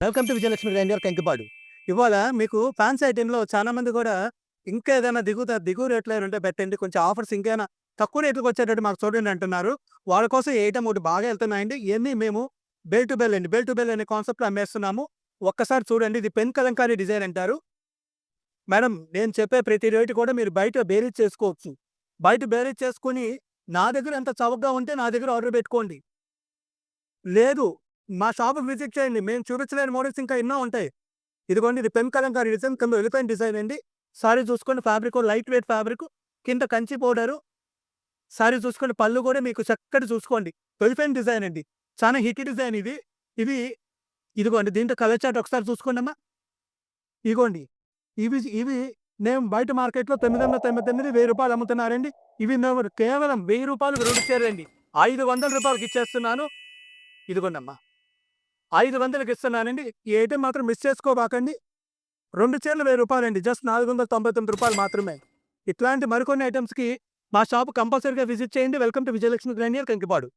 Welcome to Vijayalakshmi grinder Kankipadu. ఇవాళ మీకు fancy ఐటెంలో చాలా మంది కూడా ఇంకా ఏదైనా దిగువ రేట్లో ఏమైనా ఉంటే పెట్టండి. కొంచెం ఆఫర్స్ ఇంకేమైనా తక్కువ రేట్లకు వచ్చేటట్టు మాకు చూడండి అంటున్నారు. వాళ్ళ కోసం ఈ ఐటెం ఒకటి బాగా వెళ్తున్నాయండి. ఇయన్నీ మేము బెల్ టు బెల్ అండి. బెల్ టు బెల్ అనే కాన్సెప్ట్‌లో అమ్మేస్తున్నాము. ఒక్కసారి చూడండి. ఇది పెన్ కలంకారీ డిజైన్ అంటారు. మేడం నేను చెప్పే ప్రతి రేటు కూడా మీరు బయట బేరీజ్ చేసుకోవచ్చు. బయట బేరీజ్ చేసుకొని నా దగ్గర ఎంత చవకగా ఉంటే నా దగ్గర ఆర్డర్ పెట్టుకోండి. లేదు. మా షాప్‌కి విజిట్ చేయండి. మేము చూపించలేని మోడల్స్ ఇంకా ఎన్నో ఉంటాయి. ఇదిగోండి ఇది పెన్ కలంకారీ డిజైన్ కింద ఎలిఫెంట్ డిజైన్ అండి. సారీ చూసుకోండి ఫ్యాబ్రిక్ లైట్ వెయిట్ ఫ్యాబ్రిక్. కింద కంచి పౌడరు. సారీ చూసుకోండి పళ్ళు కూడా మీకు చక్కటి చూసుకోండి. ఎలిఫెంట్ డిజైన్ అండి. చాలా హిట్ డిజైన్ ఇది. ఇవి ఇదిగోండి దీంట్లో కలర్ చార్ట్ ఒకసారి చూసుకోండమ్మా. ఇగోండి. ఇవి ఇవి నేను బయట మార్కెట్‌లో 999 రూ. 1000 అమ్ముతున్నారండి. ఇవి మేము కేవలం రూ. 1000కి 2 చీరలండి. రూ. 500కి ఇచ్చేస్తున్నాను. ఇదిగోండమ్మా. 500కి ఇస్తున్నానండి. ఈ ఐటెం మాత్రం మిస్ చేసుకోబాకండి. 2 చీరలు రూ. 1000 జస్ట్ రూ. 499 మాత్రమే. ఇట్లాంటి మరికొన్ని ఐటెమ్స్‌కి మా షాప్ కంపల్సరీగా విజిట్ చేయండి. Welcome to Vijayalakshmi grinder Kankipadu.